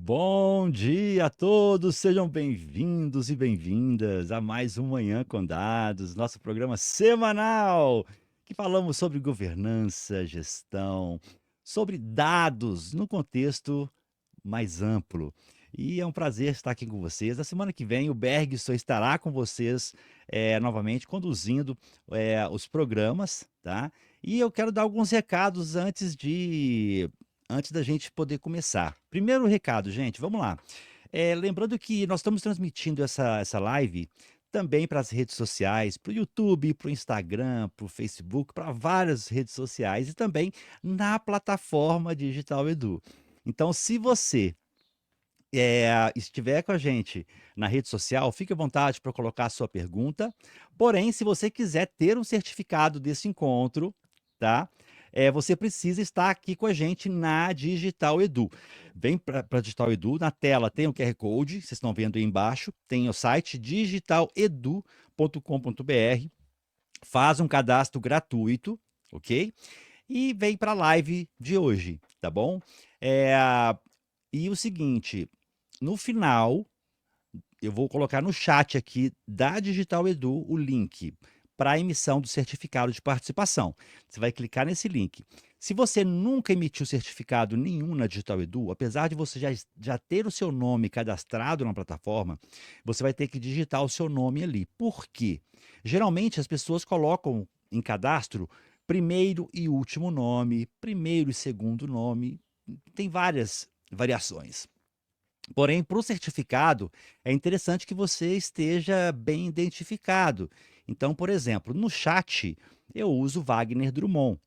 Bom dia a todos, sejam bem-vindos e bem-vindas a mais um Manhã com Dados, nosso programa semanal, que falamos sobre governança, gestão, sobre dados no contexto mais amplo. E é um prazer estar aqui com vocês. Na semana que vem, o Bergson estará com vocês novamente, conduzindo os programas, tá? E eu quero dar alguns recados antes da gente poder começar. Primeiro recado, gente, vamos lá. Lembrando que nós estamos transmitindo essa live também para as redes sociais, para o YouTube, para o Instagram, para o Facebook, para várias redes sociais e também na plataforma Digital Edu. Então, se você estiver com a gente na rede social, fique à vontade para colocar a sua pergunta. Porém, se você quiser ter um certificado desse encontro, tá? Você precisa estar aqui com a gente na Digital Edu. Vem para a Digital Edu, na tela tem o QR Code, vocês estão vendo aí embaixo, tem o site digitaledu.com.br, faz um cadastro gratuito, ok? E vem para a live de hoje, tá bom? É, e o seguinte, no final, eu vou colocar no chat aqui da Digital Edu o link para a emissão do certificado de participação. Você vai clicar nesse link. Se você nunca emitiu certificado nenhum na Digital Edu, apesar de você já ter o seu nome cadastrado na plataforma, você vai ter que digitar o seu nome ali. Por quê? Geralmente as pessoas colocam em cadastro primeiro e último nome, primeiro e segundo nome, tem várias variações. Porém, para o certificado, é interessante que você esteja bem identificado. Então, por exemplo, no chat, eu uso Wagner Drummond,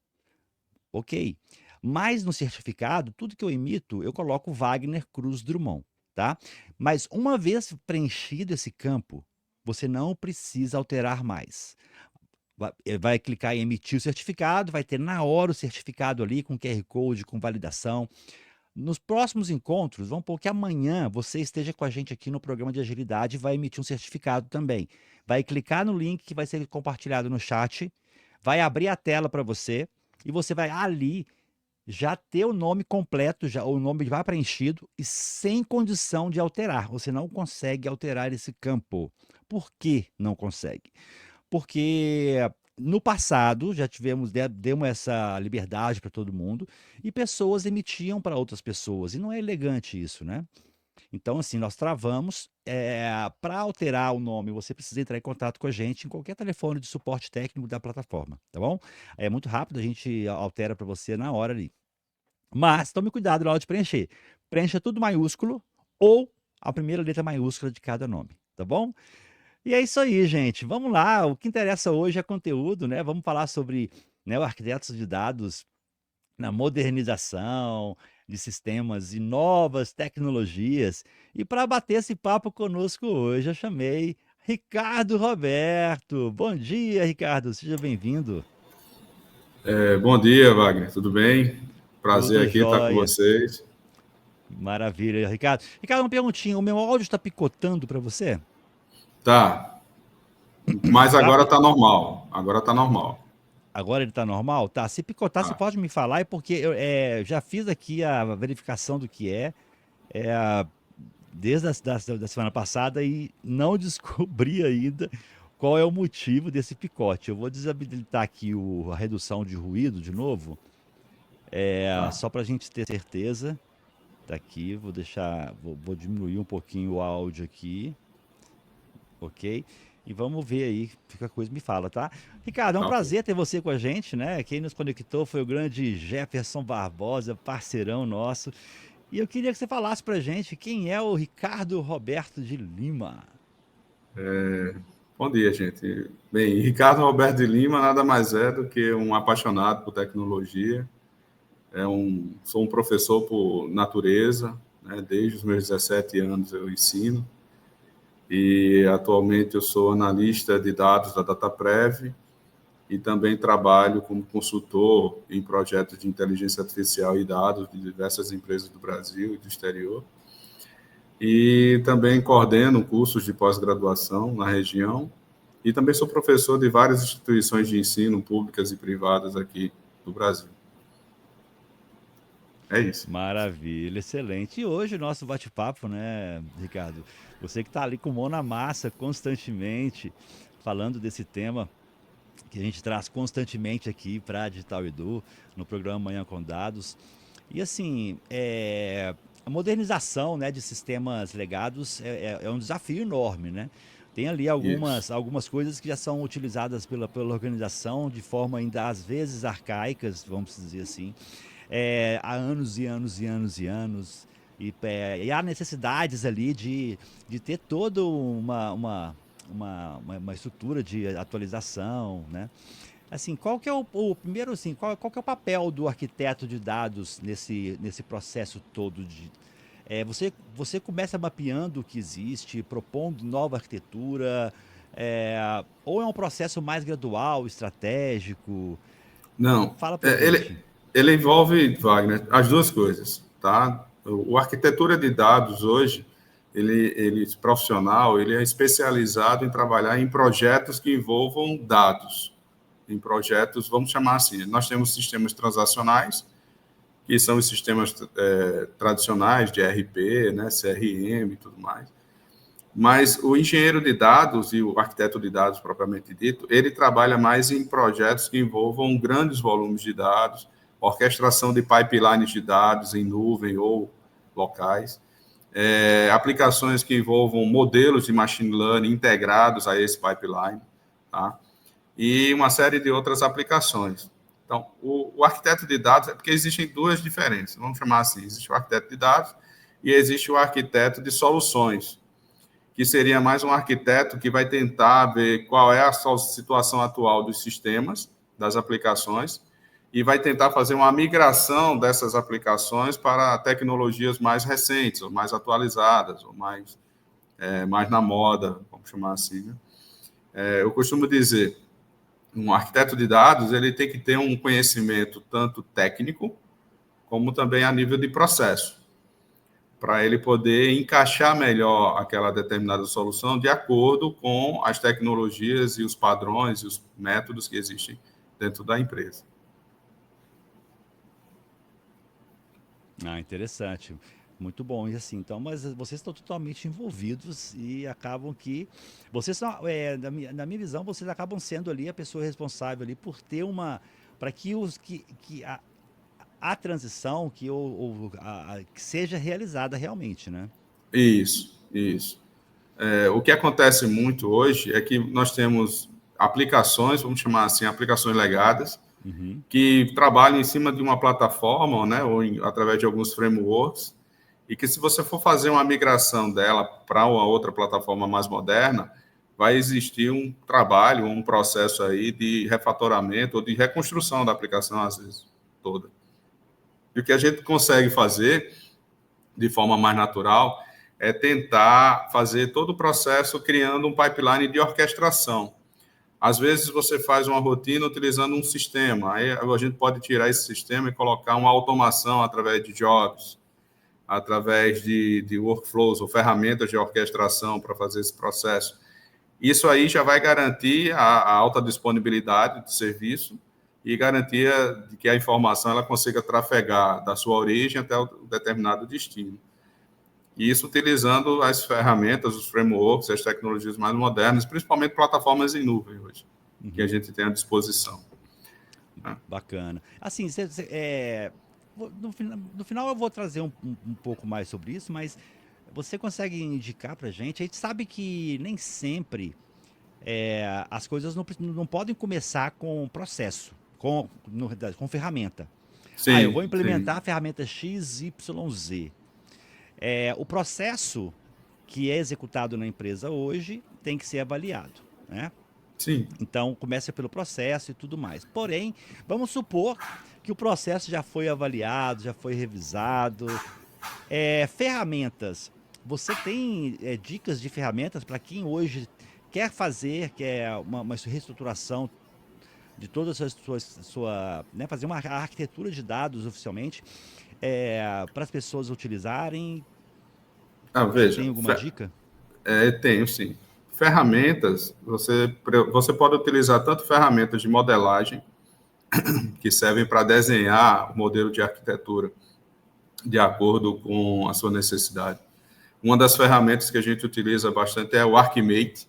ok? Mas no certificado, tudo que eu emito, eu coloco Wagner Cruz Drummond, tá? Mas uma vez preenchido esse campo, você não precisa alterar mais. Vai clicar em emitir o certificado, vai ter na hora o certificado ali com QR Code, com validação. Nos próximos encontros, vamos supor que amanhã você esteja com a gente aqui no programa de agilidade e vai emitir um certificado também. Vai clicar no link que vai ser compartilhado no chat, vai abrir a tela para você e você vai ali já ter o nome completo, já o nome já preenchido e sem condição de alterar. Você não consegue alterar esse campo. Por que não consegue? Porque no passado já demos essa liberdade para todo mundo e pessoas emitiam para outras pessoas, e não é elegante isso, né? Então, assim, nós travamos. Para alterar o nome, você precisa entrar em contato com a gente em qualquer telefone de suporte técnico da plataforma, tá bom? É muito rápido, a gente altera para você na hora ali. Mas tome cuidado na hora de preencher. Preencha tudo maiúsculo ou a primeira letra maiúscula de cada nome, tá bom? E é isso aí, gente. Vamos lá. O que interessa hoje é conteúdo, né? Vamos falar sobre, né, o arquitetos de dados na modernização de sistemas e novas tecnologias. E para bater esse papo conosco hoje, eu chamei Ricardo Roberto. Bom dia, Ricardo. Seja bem-vindo. Bom dia, Wagner. Tudo bem? Prazer Tudo aqui estar com jóia. vocês. Maravilha, Ricardo. Ricardo, uma perguntinha. O meu áudio está picotando para você? Tá, mas Tá? agora tá normal. Agora tá normal. Agora ele está normal? Tá, se picotar, você Tá. pode me falar, é porque eu já fiz aqui a verificação do que é desde da semana passada e não descobri ainda qual é o motivo desse picote. Eu vou desabilitar aqui a redução de ruído de novo, Tá. só para a gente ter certeza. Tá aqui, vou diminuir um pouquinho o áudio aqui, ok? E vamos ver aí, qualquer coisa me fala, tá? Ricardo, é um Tá, ok. prazer ter você com a gente, né? Quem nos conectou foi o grande Jefferson Barbosa, parceirão nosso. E eu queria que você falasse pra gente quem é o Ricardo Roberto de Lima. Bom dia, gente. Bem, Ricardo Roberto de Lima nada mais é do que um apaixonado por tecnologia. Sou um professor por natureza, né? Desde os meus 17 anos eu ensino. E atualmente eu sou analista de dados da DataPrev e também trabalho como consultor em projetos de inteligência artificial e dados de diversas empresas do Brasil e do exterior. E também coordeno cursos de pós-graduação na região e também sou professor de várias instituições de ensino públicas e privadas aqui do Brasil. É isso. Maravilha, excelente. E hoje o nosso bate-papo, né, Ricardo? Você que está ali com mão na massa constantemente, falando desse tema que a gente traz constantemente aqui para a Digital Edu, no programa Manhã com Dados. E assim, a modernização, né, de sistemas legados é um desafio enorme, né? Tem ali Isso. algumas coisas que já são utilizadas pela organização de forma ainda às vezes arcaicas, vamos dizer assim, há anos e anos e anos e anos. E há necessidades ali de ter toda uma estrutura de atualização, né? Assim, qual que é o primeiro, assim, qual que é o papel do arquiteto de dados nesse processo todo você começa mapeando o que existe, propondo nova arquitetura, ou é um processo mais gradual, estratégico? Não, Fala pra ele, gente. ele envolve, Wagner, as duas coisas, tá? O arquitetura de dados hoje, ele profissional, ele é especializado em trabalhar em projetos que envolvam dados, em projetos, vamos chamar assim, nós temos sistemas transacionais, que são os sistemas tradicionais de ERP, né, CRM e tudo mais. Mas o engenheiro de dados e o arquiteto de dados, propriamente dito, ele trabalha mais em projetos que envolvam grandes volumes de dados, orquestração de pipelines de dados em nuvem ou locais, aplicações que envolvam modelos de machine learning integrados a esse pipeline, tá? E uma série de outras aplicações. Então, o arquiteto de dados, porque existem duas diferenças, vamos chamar assim, existe o arquiteto de dados e existe o arquiteto de soluções, que seria mais um arquiteto que vai tentar ver qual é a situação atual dos sistemas, das aplicações, e vai tentar fazer uma migração dessas aplicações para tecnologias mais recentes, ou mais atualizadas, ou mais na moda, vamos chamar assim. Né? Eu costumo dizer, um arquiteto de dados ele tem que ter um conhecimento tanto técnico, como também a nível de processo, para ele poder encaixar melhor aquela determinada solução de acordo com as tecnologias e os padrões e os métodos que existem dentro da empresa. Ah, interessante. Muito bom. E assim, então, mas vocês estão totalmente envolvidos e acabam que vocês são, na minha visão, vocês acabam sendo ali a pessoa responsável ali por ter para que a transição que seja realizada realmente, né? Isso, isso. O que acontece muito hoje é que nós temos aplicações, vamos chamar assim, aplicações legadas, Uhum. que trabalham em cima de uma plataforma, né, ou através de alguns frameworks, e que se você for fazer uma migração dela para uma outra plataforma mais moderna, vai existir um trabalho, um processo aí de refatoramento ou de reconstrução da aplicação, às vezes, toda. E o que a gente consegue fazer de forma mais natural é tentar fazer todo o processo criando um pipeline de orquestração. Às vezes você faz uma rotina utilizando um sistema, aí a gente pode tirar esse sistema e colocar uma automação através de jobs, através de workflows ou ferramentas de orquestração para fazer esse processo. Isso aí já vai garantir a alta disponibilidade do serviço e garantia de que a informação ela consiga trafegar da sua origem até o determinado destino. E isso utilizando as ferramentas, os frameworks, as tecnologias mais modernas, principalmente plataformas em nuvem hoje, que a gente tem à disposição. Né? Bacana. Assim, no final eu vou trazer um pouco mais sobre isso, mas você consegue indicar para a gente? A gente sabe que nem sempre as coisas não podem começar com processo, com ferramenta. Eu vou Sim, implementar sim. a ferramenta XYZ. O processo que é executado na empresa hoje tem que ser avaliado, né? Sim. Então, começa pelo processo e tudo mais. Porém, vamos supor que o processo já foi avaliado, já foi revisado. Ferramentas. Você tem dicas de ferramentas para quem hoje quer uma reestruturação de toda né, fazer uma arquitetura de dados oficialmente para as pessoas utilizarem? Você Veja, tem alguma dica? tenho sim. Ferramentas, você pode utilizar tanto ferramentas de modelagem, que servem para desenhar o modelo de arquitetura, de acordo com a sua necessidade. Uma das ferramentas que a gente utiliza bastante é o Archimate.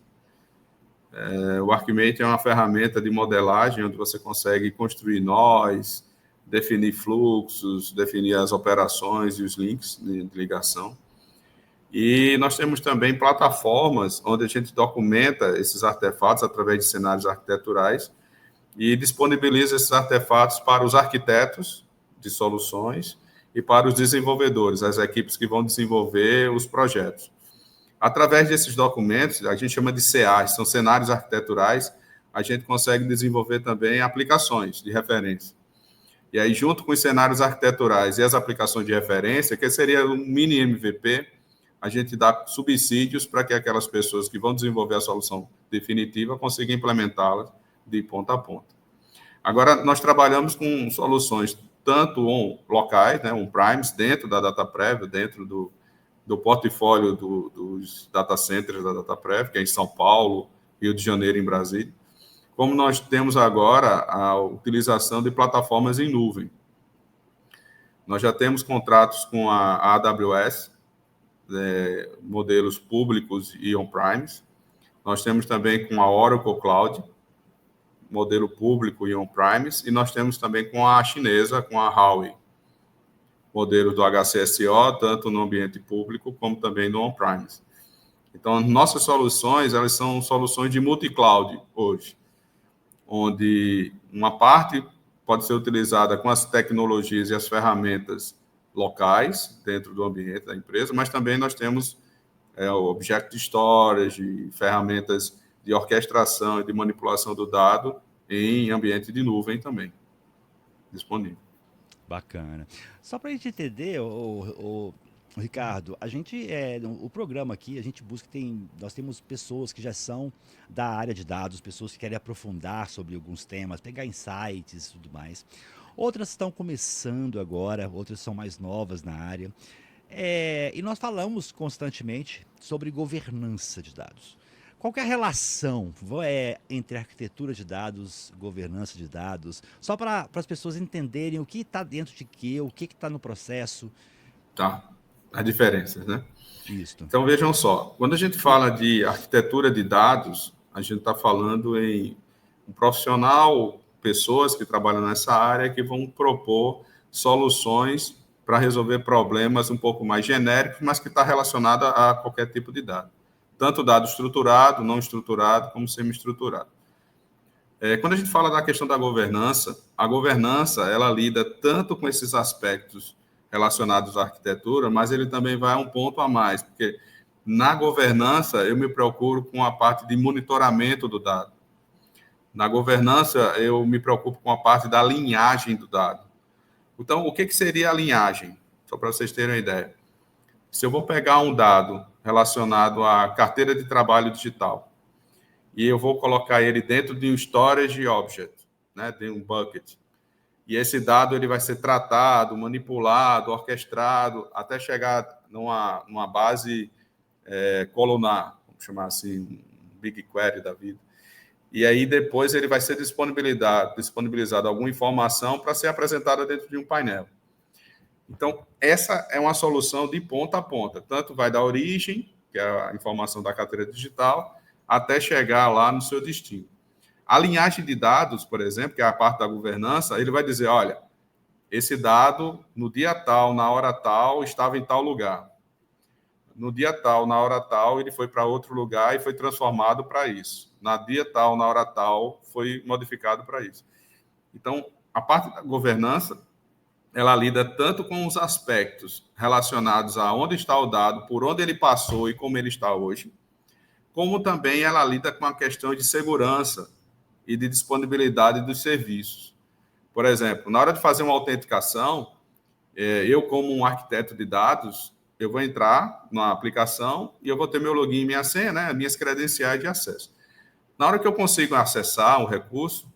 O Archimate é uma ferramenta de modelagem onde você consegue construir nós, definir fluxos, definir as operações e os links de ligação. E nós temos também plataformas onde a gente documenta esses artefatos através de cenários arquiteturais e disponibiliza esses artefatos para os arquitetos de soluções e para os desenvolvedores, as equipes que vão desenvolver os projetos. Através desses documentos, a gente chama de CAs, são cenários arquiteturais, a gente consegue desenvolver também aplicações de referência. E aí, junto com os cenários arquiteturais e as aplicações de referência, que seria um mini MVP, a gente dá subsídios para que aquelas pessoas que vão desenvolver a solução definitiva consigam implementá-la de ponta a ponta. Agora, nós trabalhamos com soluções tanto locais, né, on-premise, dentro da DataPrev, dentro do portfólio dos data centers da DataPrev, que é em São Paulo, Rio de Janeiro e em Brasília, como nós temos agora a utilização de plataformas em nuvem. Nós já temos contratos com a AWS, modelos públicos e on-premise. Nós temos também com a Oracle Cloud, modelo público e on-premise, e nós temos também com a chinesa, com a Huawei, modelos do HCSO, tanto no ambiente público como também no on-premise. Então, nossas soluções, elas são soluções de multi-cloud hoje, onde uma parte pode ser utilizada com as tecnologias e as ferramentas locais dentro do ambiente da empresa, mas também nós temos o Object Storage, ferramentas de orquestração e de manipulação do dado em ambiente de nuvem também, disponível. Bacana. Só para a gente entender, Ricardo, a gente o programa aqui, a gente busca, nós temos pessoas que já são da área de dados, pessoas que querem aprofundar sobre alguns temas, pegar insights e tudo mais. Outras estão começando agora, outras são mais novas na área. E nós falamos constantemente sobre governança de dados. Qual que é a relação entre arquitetura de dados, governança de dados? Só para as pessoas entenderem o que está dentro de quê, o que está no processo. Tá, as diferenças, né? Isso. Então, vejam só, quando a gente fala de arquitetura de dados, a gente está falando em um profissional, pessoas que trabalham nessa área que vão propor soluções para resolver problemas um pouco mais genéricos, mas que está relacionada a qualquer tipo de dado. Tanto dado estruturado, não estruturado, como semi-estruturado. Quando a gente fala da questão da governança, a governança, ela lida tanto com esses aspectos relacionados à arquitetura, mas ele também vai a um ponto a mais, porque na governança eu me preocupo com a parte de monitoramento do dado. Na governança eu me preocupo com a parte da linhagem do dado. Então, o que seria a linhagem? Só para vocês terem uma ideia. Se eu vou pegar um dado relacionado à carteira de trabalho digital e eu vou colocar ele dentro de um storage object, né, de um bucket, e esse dado ele vai ser tratado, manipulado, orquestrado, até chegar numa base colunar, vamos chamar assim, um BigQuery da vida. E aí, depois, ele vai ser disponibilizado alguma informação para ser apresentada dentro de um painel. Então, essa é uma solução de ponta a ponta. Tanto vai da origem, que é a informação da carteira digital, até chegar lá no seu destino. A linhagem de dados, por exemplo, que é a parte da governança, ele vai dizer, olha, esse dado, no dia tal, na hora tal, estava em tal lugar. No dia tal, na hora tal, ele foi para outro lugar e foi transformado para isso. Na dia tal, na hora tal, foi modificado para isso. Então, a parte da governança, ela lida tanto com os aspectos relacionados a onde está o dado, por onde ele passou e como ele está hoje, como também ela lida com a questão de segurança e de disponibilidade dos serviços. Por exemplo, na hora de fazer uma autenticação, eu, como um arquiteto de dados, eu vou entrar na aplicação e eu vou ter meu login e minha senha, né, minhas credenciais de acesso. Na hora que eu consigo acessar um recurso,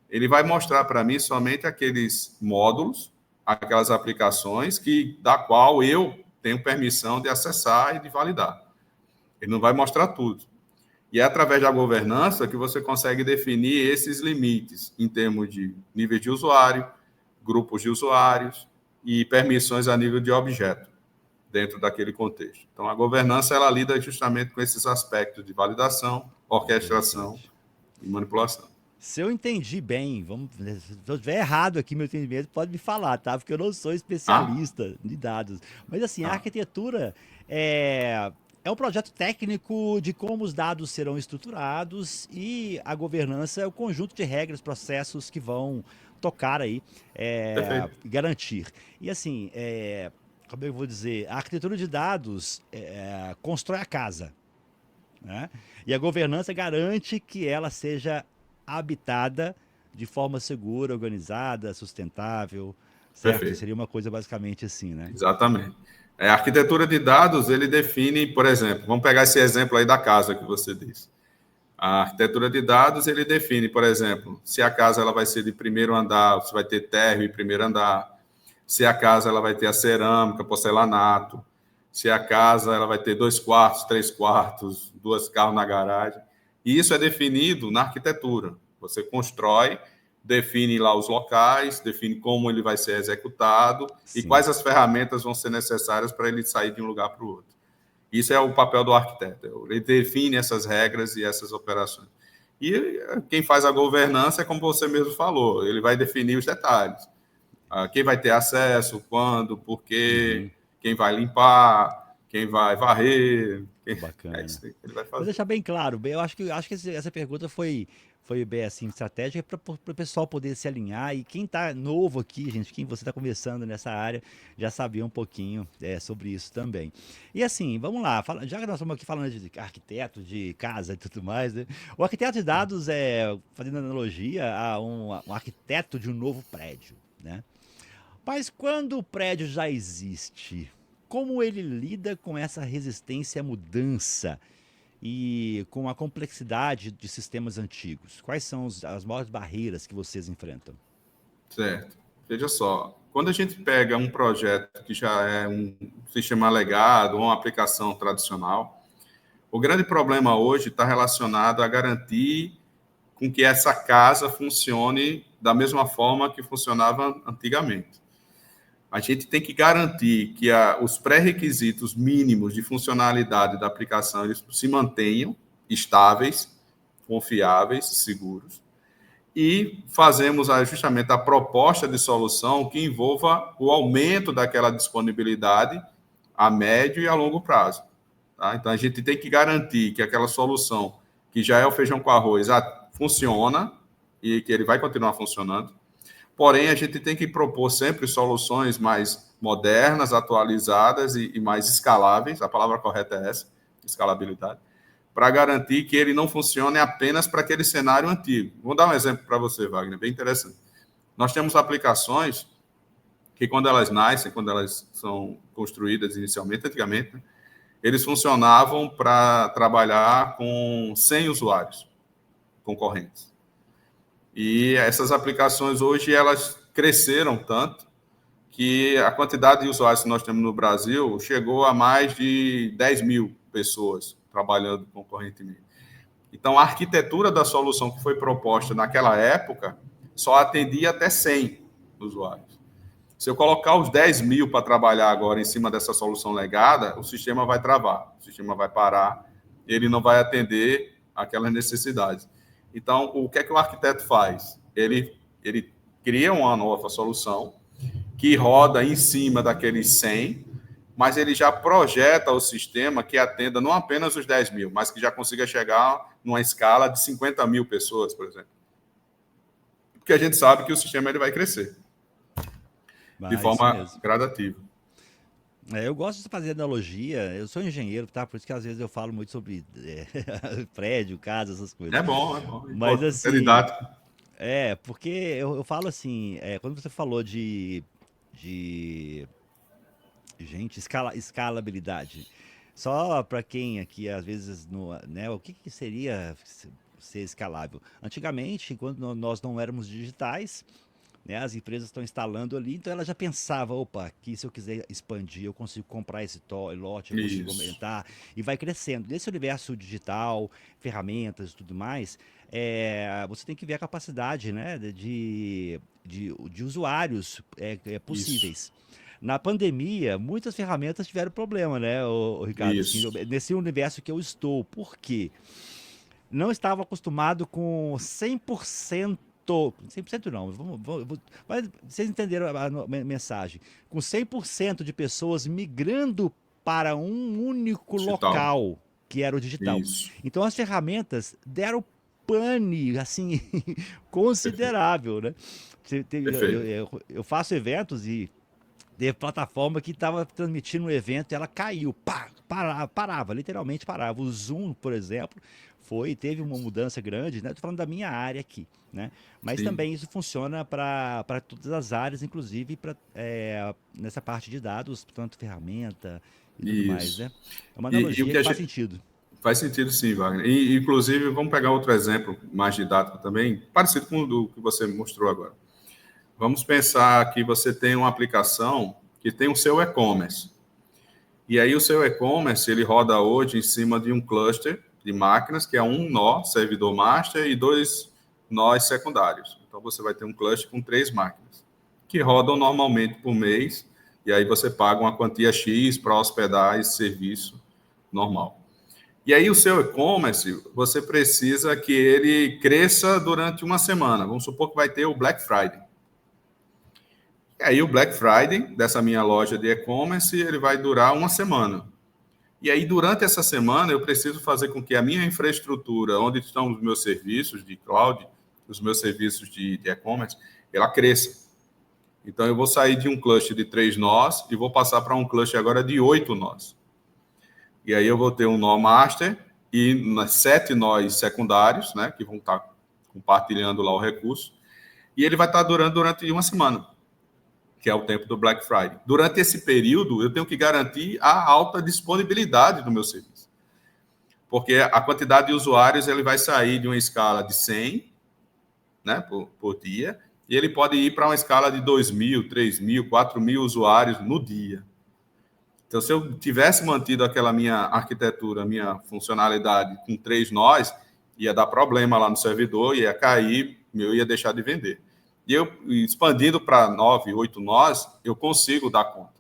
ele vai mostrar para mim somente aqueles módulos, aquelas aplicações da qual eu tenho permissão de acessar e de validar. Ele não vai mostrar tudo. E é através da governança que você consegue definir esses limites em termos de níveis de usuário, grupos de usuários, e permissões a nível de objeto, dentro daquele contexto. Então, a governança, ela lida justamente com esses aspectos de validação, orquestração e manipulação. Se eu entendi bem, se eu estiver errado aqui meu entendimento, pode me falar, tá? Porque eu não sou especialista de dados. Mas assim, a arquitetura é um projeto técnico de como os dados serão estruturados e a governança é o conjunto de regras, processos que vão tocar aí, garantir. E assim, como é que eu vou dizer? A arquitetura de dados constrói a casa, né? E a governança garante que ela seja habitada de forma segura, organizada, sustentável, certo? Perfeito. Seria uma coisa basicamente assim, né? Exatamente. A arquitetura de dados, ele define, por exemplo, vamos pegar esse exemplo aí da casa que você disse. A arquitetura de dados, ele define, por exemplo, se a casa ela vai ser de primeiro andar, se vai ter térreo em primeiro andar, se a casa ela vai ter a cerâmica, porcelanato, se a casa ela vai ter 2 quartos, 3 quartos, 2 carros na garagem. E isso é definido na arquitetura. Você constrói, define lá os locais, define como ele vai ser executado e quais as ferramentas vão ser necessárias para ele sair de um lugar para o outro. Isso é o papel do arquiteto. Ele define essas regras e essas operações. E quem faz a governança é como você mesmo falou, ele vai definir os detalhes. Quem vai ter acesso, quando, por quê, quem vai limpar, quem vai varrer. Bacana. É isso que ele vai fazer. Vou deixar bem claro, eu acho que essa pergunta foi bem assim, estratégica para o pessoal poder se alinhar. E quem está novo aqui, gente, quem você está conversando nessa área, já sabia um pouquinho sobre isso também. E assim, vamos lá, já que nós estamos aqui falando de arquiteto, de casa e tudo mais, né? O arquiteto de dados fazendo analogia a um arquiteto de um novo prédio, né? Mas quando o prédio já existe, como ele lida com essa resistência à mudança e com a complexidade de sistemas antigos? Quais são as maiores barreiras que vocês enfrentam? Certo. Veja só, quando a gente pega um projeto que já é um sistema legado, ou uma aplicação tradicional, o grande problema hoje está relacionado a garantir com que essa casa funcione da mesma forma que funcionava antigamente. A gente tem que garantir que os pré-requisitos mínimos de funcionalidade da aplicação eles se mantenham estáveis, confiáveis, seguros, e fazemos justamente a proposta de solução que envolva o aumento daquela disponibilidade a médio e a longo prazo. Tá? Então, a gente tem que garantir que aquela solução, que já é o feijão com arroz, funciona e que ele vai continuar funcionando. Porém, a gente tem que propor sempre soluções mais modernas, atualizadas e mais escaláveis, a palavra correta é essa, escalabilidade, para garantir que ele não funcione apenas para aquele cenário antigo. Vou dar um exemplo para você, Wagner, bem interessante. Nós temos aplicações que, quando elas nascem, quando elas são construídas inicialmente, antigamente, né, eles funcionavam para trabalhar com 100 usuários concorrentes. E essas aplicações hoje elas cresceram tanto que a quantidade de usuários que nós temos no Brasil chegou a mais de 10 mil pessoas trabalhando concorrentemente. Então, a arquitetura da solução que foi proposta naquela época só atendia até 100 usuários. Se eu colocar os 10 mil para trabalhar agora em cima dessa solução legada, o sistema vai travar, o sistema vai parar, ele não vai atender aquelas necessidades. Então, o que é que o arquiteto faz? Ele cria uma nova solução que roda em cima daqueles 100, mas ele já projeta o sistema que atenda não apenas os 10 mil, mas que já consiga chegar numa escala de 50 mil pessoas, por exemplo. Porque a gente sabe que o sistema ele vai crescer de forma gradativa. Eu gosto de fazer analogia, eu sou engenheiro, tá? Por isso que às vezes eu falo muito sobre prédio, casa, essas coisas. É bom, é bom. Mas assim, didático. Porque eu falo assim, quando você falou de gente, escalabilidade, só para quem aqui às vezes, né, o que seria ser escalável? Antigamente, quando nós não éramos digitais, né, as empresas estão instalando ali, então ela já pensava, opa, aqui se eu quiser expandir, eu consigo comprar esse lote, eu consigo aumentar, e vai crescendo. Nesse universo digital, ferramentas e tudo mais, você tem que ver a capacidade, né, de de usuários Isso, possíveis. Na pandemia, muitas ferramentas tiveram problema, né, Ricardo? Assim, isso, nesse universo que eu estou. Por quê? Não estava acostumado com 100%, 100% não, mas vocês entenderam a mensagem, com 100% de pessoas migrando para um único digital. local, que era o digital. Isso, Então as ferramentas deram pane, assim, perfeito, considerável, né? perfeito. Eu faço eventos e teve plataforma que estava transmitindo um evento e ela caiu. Pá, parava, literalmente parava. O Zoom, por exemplo, teve uma mudança grande, né? Estou falando da minha área aqui, né? Mas Sim, também isso funciona para todas as áreas, inclusive nessa parte de dados, tanto ferramenta e tudo mais, isso. né? É uma E o analogia que que a faz gente sentido. faz sentido, sim, Wagner. E, inclusive, vamos pegar outro exemplo mais didático também, parecido com o do que você mostrou agora. Vamos pensar que você tem uma aplicação que tem o seu e-commerce. E aí o seu e-commerce, ele roda hoje em cima de um cluster de máquinas, que é um nó, servidor master, e dois nós secundários. Então você vai ter um cluster com 3 máquinas, que rodam normalmente por mês, e aí você paga uma quantia X para hospedar esse serviço normal. E aí o seu e-commerce, você precisa que ele cresça durante uma semana. Vamos supor que vai ter o Black Friday. E aí o Black Friday dessa minha loja de e-commerce, ele vai durar uma semana. E aí durante essa semana eu preciso fazer com que a minha infraestrutura, onde estão os meus serviços de cloud, os meus serviços de e-commerce, ela cresça. Então eu vou sair de um cluster de 3 nós e vou passar para um cluster agora de 8 nós. E aí eu vou ter um nó master e 7 nós secundários, né, que vão estar compartilhando lá o recurso. E ele vai estar durando durante uma semana, que é o tempo do Black Friday. Durante esse período, eu tenho que garantir a alta disponibilidade do meu serviço. Porque a quantidade de usuários ele vai sair de uma escala de 100, né, por dia, e ele pode ir para uma escala de 2.000, 3.000, 4.000 usuários no dia. Então, se eu tivesse mantido aquela minha arquitetura, minha funcionalidade com 3 nós, ia dar problema lá no servidor, ia cair, eu ia deixar de vender. E eu, expandindo para 9, 8 nós, eu consigo dar conta.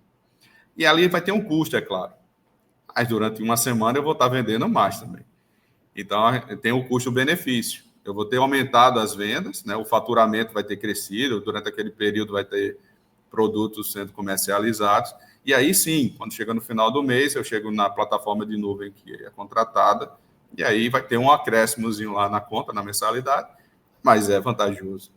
E ali vai ter um custo, é claro. Mas durante uma semana eu vou estar vendendo mais também. Então, tem o custo-benefício. Eu vou ter aumentado as vendas, né? O faturamento vai ter crescido, durante aquele período vai ter produtos sendo comercializados. E aí sim, quando chega no final do mês, eu chego na plataforma de nuvem que é contratada, e aí vai ter um acréscimozinho lá na conta, na mensalidade, mas é vantajoso.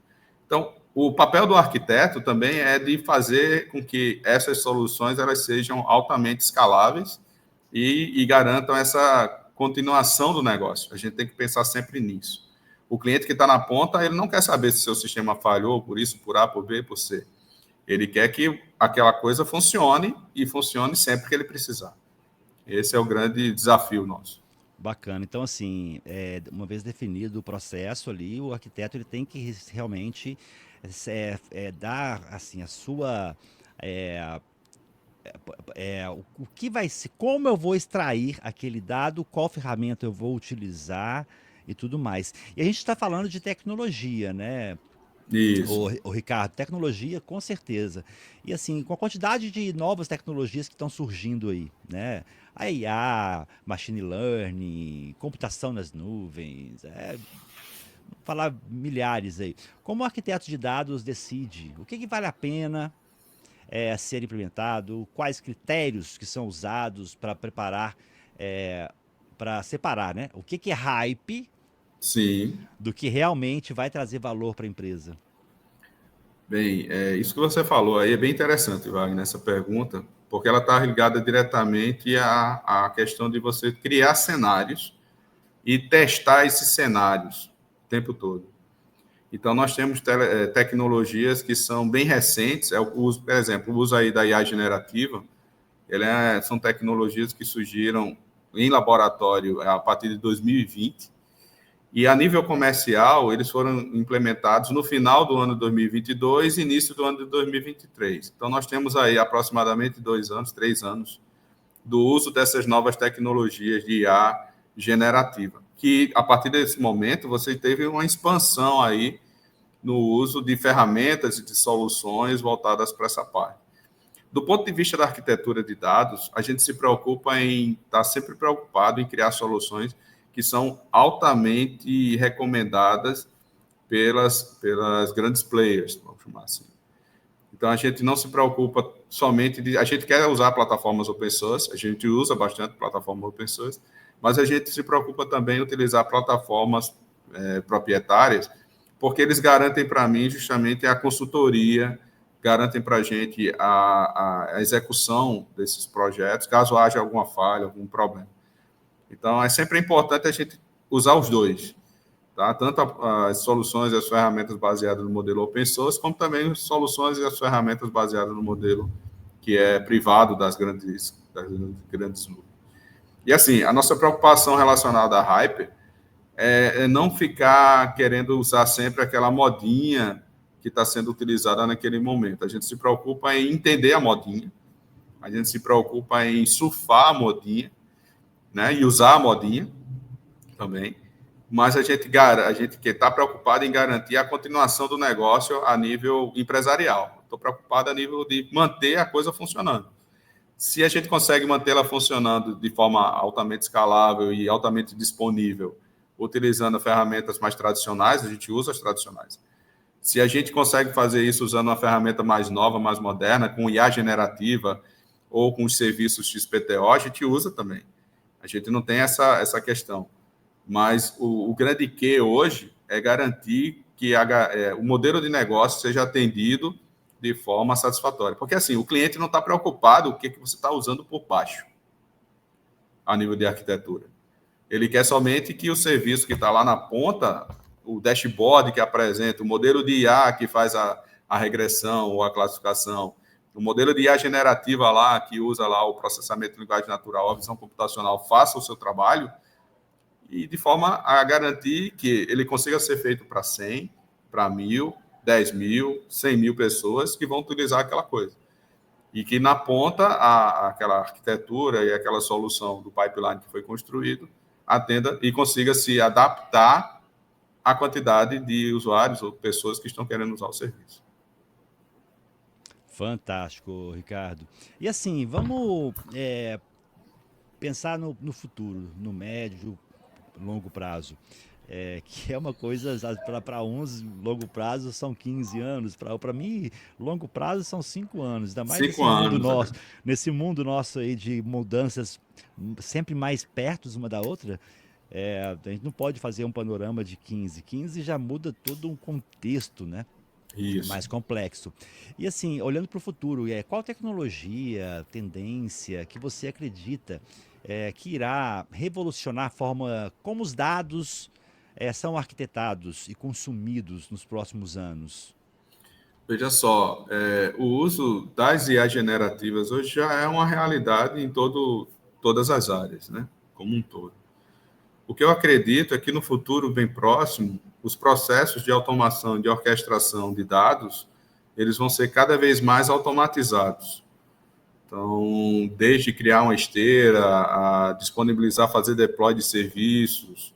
Então, o papel do arquiteto também é de fazer com que essas soluções elas sejam altamente escaláveis e garantam essa continuação do negócio. A gente tem que pensar sempre nisso. O cliente que está na ponta, ele não quer saber se seu sistema falhou por isso, por A, por B, por C. Ele quer que aquela coisa funcione e funcione sempre que ele precisar. Esse é o grande desafio nosso. Bacana. Então, assim, uma vez definido o processo ali, o arquiteto ele tem que realmente dar assim a sua é, o que vai ser, como eu vou extrair aquele dado, qual ferramenta eu vou utilizar e tudo mais. E a gente está falando de tecnologia, né? Isso. O Ricardo, tecnologia, com certeza. E assim, com a quantidade de novas tecnologias que estão surgindo aí, né? A IA, machine learning, computação nas nuvens, vou falar milhares aí. Como o arquiteto de dados decide o que vale a pena ser implementado, quais critérios que são usados para preparar, para separar, né? O que é hype Sim. do que realmente vai trazer valor para a empresa? Bem, isso que você falou aí é bem interessante, Wagner, essa pergunta, porque ela está ligada diretamente à questão de você criar cenários e testar esses cenários o tempo todo. Então, nós temos tecnologias que são bem recentes, por exemplo, o uso aí da IA generativa, são tecnologias que surgiram em laboratório a partir de 2020, e a nível comercial, eles foram implementados no final do ano de 2022 e início do ano de 2023. Então, nós temos aí aproximadamente 2 anos, 3 anos, do uso dessas novas tecnologias de IA generativa, que a partir desse momento você teve uma expansão aí no uso de ferramentas e de soluções voltadas para essa parte. Do ponto de vista da arquitetura de dados, a gente se preocupa em estar sempre preocupado em criar soluções que são altamente recomendadas pelas grandes players, vamos chamar assim. Então, a gente não se preocupa somente a gente quer usar plataformas open source, a gente usa bastante plataformas open source, mas a gente se preocupa também em utilizar plataformas proprietárias, porque eles garantem para mim justamente a consultoria, garantem para a gente a execução desses projetos, caso haja alguma falha, algum problema. Então, é sempre importante a gente usar os dois, tá? Tanto as soluções e as ferramentas baseadas no modelo open source, como também as soluções e as ferramentas baseadas no modelo que é privado das grandes nuvens. E assim, a nossa preocupação relacionada à Hyper é não ficar querendo usar sempre aquela modinha que está sendo utilizada naquele momento. A gente se preocupa em entender a modinha, a gente se preocupa em surfar a modinha, né, e usar a modinha também, mas a gente que está preocupado em garantir a continuação do negócio a nível empresarial. Estou preocupado a nível de manter a coisa funcionando. Se a gente consegue mantê-la funcionando de forma altamente escalável e altamente disponível, utilizando ferramentas mais tradicionais, a gente usa as tradicionais. Se a gente consegue fazer isso usando uma ferramenta mais nova, mais moderna, com IA generativa ou com os serviços XPTO, a gente usa também. A gente não tem essa questão. Mas o grande que hoje é garantir que o modelo de negócio seja atendido de forma satisfatória. Porque, assim, o cliente não está preocupado com o que você está usando por baixo, a nível de arquitetura. Ele quer somente que o serviço que está lá na ponta, o dashboard que apresenta, o modelo de IA que faz a regressão ou a classificação, o modelo de IA generativa lá, que usa lá o processamento de linguagem natural, a visão computacional, faça o seu trabalho, e de forma a garantir que ele consiga ser feito para 100, para 1.000, 10.000, 100.000 pessoas que vão utilizar aquela coisa. E que na ponta, aquela arquitetura e aquela solução do pipeline que foi construído atenda e consiga se adaptar à quantidade de usuários ou pessoas que estão querendo usar o serviço. Fantástico, Ricardo. E assim, vamos pensar no futuro, no médio, longo prazo. Que é uma coisa, para uns, longo prazo são 15 anos, para mim, longo prazo são 5 anos, ainda mais 5 anos, nesse mundo nosso aí de mudanças sempre mais perto uma da outra. A gente não pode fazer um panorama de 15. 15 já muda todo um contexto, né? Isso. Mais complexo. E assim, olhando para o futuro, qual tecnologia, tendência que você acredita que irá revolucionar a forma como os dados são arquitetados e consumidos nos próximos anos? Veja só, o uso das IA generativas hoje já é uma realidade em todas as áreas, né? Como um todo. O que eu acredito é que no futuro bem próximo, os processos de automação, de orquestração de dados, eles vão ser cada vez mais automatizados. Então, desde criar uma esteira, a disponibilizar, fazer deploy de serviços,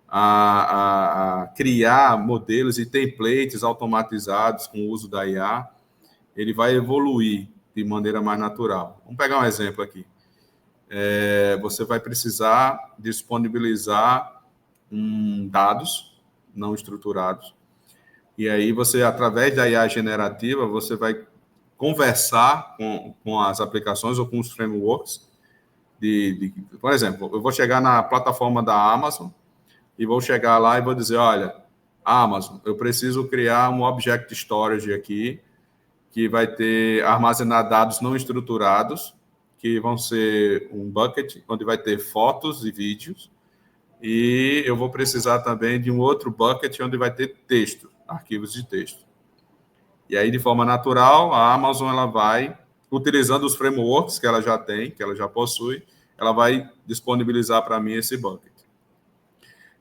a criar modelos e templates automatizados com o uso da IA, ele vai evoluir de maneira mais natural. Vamos pegar um exemplo aqui. Você vai precisar disponibilizar dados não estruturados, e aí você, através da IA generativa, você vai conversar com as aplicações ou com os frameworks. Por exemplo, eu vou chegar na plataforma da Amazon e vou chegar lá e vou dizer, olha, Amazon, eu preciso criar um Object Storage aqui que vai armazenar dados não estruturados, que vão ser um bucket, onde vai ter fotos e vídeos, e eu vou precisar também de um outro bucket, onde vai ter texto, arquivos de texto. E aí, de forma natural, a Amazon ela vai, utilizando os frameworks que ela já tem, que ela já possui, ela vai disponibilizar para mim esse bucket.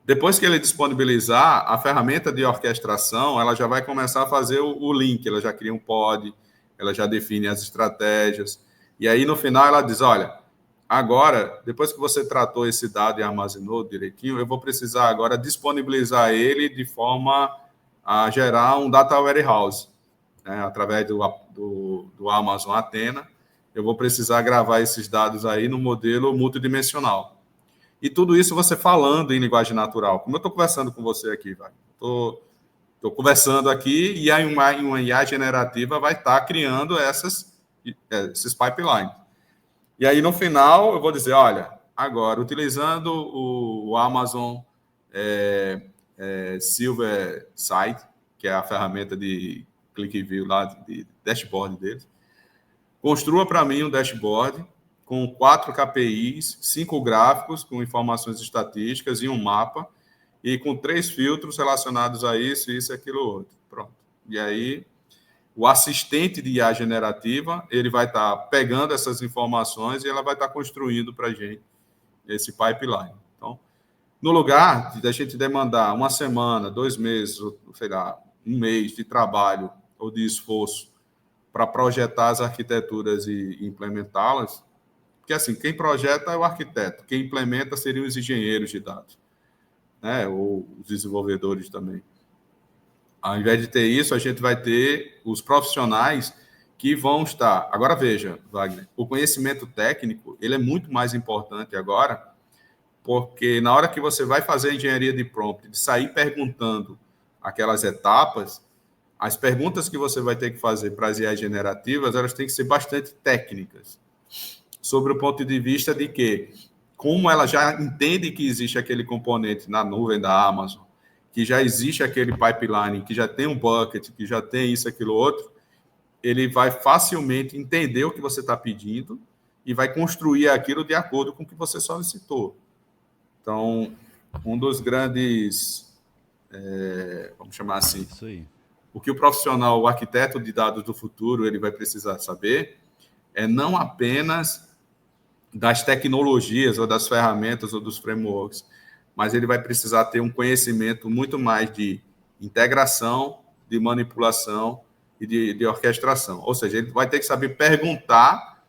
Depois que ele disponibilizar, a ferramenta de orquestração, ela já vai começar a fazer o link, ela já cria um pod, ela já define as estratégias, e aí no final ela diz, olha, agora, depois que você tratou esse dado e armazenou direitinho, eu vou precisar agora disponibilizar ele de forma a gerar um data warehouse, né, através do Amazon Athena. Eu vou precisar gravar esses dados aí no modelo multidimensional. E tudo isso você falando em linguagem natural. Como eu estou conversando com você aqui, estou conversando aqui e aí uma IA generativa vai estar criando esses pipelines. E aí, no final, eu vou dizer, olha, agora, utilizando o Amazon Silver Site, que é a ferramenta de click view lá, de dashboard deles, construa para mim um dashboard com 4 KPIs, 5 gráficos com informações estatísticas e um mapa, e com 3 filtros relacionados a isso, isso e aquilo outro. Pronto. E aí, o assistente de IA generativa, ele vai estar pegando essas informações e ela vai estar construindo para a gente esse pipeline. Então, no lugar de a gente demandar uma semana, 2 meses, ou, sei lá, 1 mês de trabalho ou de esforço para projetar as arquiteturas e implementá-las, porque, assim, quem projeta é o arquiteto, quem implementa seriam os engenheiros de dados, né, ou os desenvolvedores também. Ao invés de ter isso, a gente vai ter os profissionais que vão estar... Agora, veja, Wagner, o conhecimento técnico, ele é muito mais importante agora, porque na hora que você vai fazer a engenharia de prompt, de sair perguntando aquelas etapas, as perguntas que você vai ter que fazer para as IAs generativas, elas têm que ser bastante técnicas, sobre o ponto de vista de que, como ela já entende que existe aquele componente na nuvem da Amazon, que já existe aquele pipeline, que já tem um bucket, que já tem isso, aquilo, outro, ele vai facilmente entender o que você está pedindo e vai construir aquilo de acordo com o que você solicitou. Então, um dos grandes, vamos chamar assim, Isso aí. O que o profissional, o arquiteto de dados do futuro, ele vai precisar saber é não apenas das tecnologias ou das ferramentas ou dos frameworks, mas ele vai precisar ter um conhecimento muito mais de integração, de manipulação e de orquestração. Ou seja, ele vai ter que saber perguntar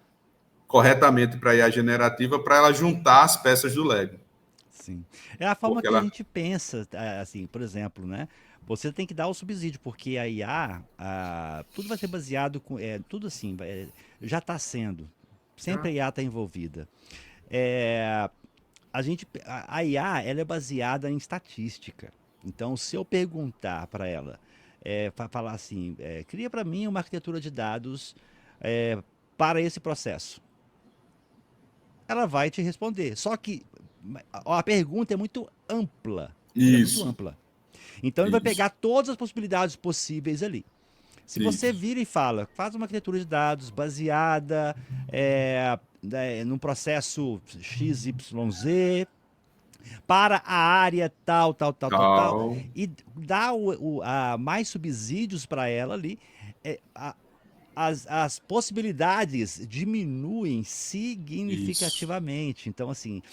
corretamente para a IA generativa para ela juntar as peças do Lego. Sim. É a forma Porque que a ela... gente pensa, assim, por exemplo, né? Você tem que dar o subsídio, porque a IA, tudo vai ser baseado com, tudo assim, já está sendo. Sempre a IA está envolvida. É, a IA, ela é baseada em estatística. Então, se eu perguntar para ela, falar assim, cria para mim uma arquitetura de dados é, para esse processo, ela vai te responder. Só que a pergunta é muito ampla. Ela é muito Isso, ampla. Então ele vai isso, pegar todas as possibilidades possíveis ali. Se você isso, vira e fala, faz uma arquitetura de dados baseada num processo XYZ para a área tal, tal, tal, tal, tal, tal, e dá mais subsídios para ela ali, as possibilidades diminuem isso, significativamente. Então, assim,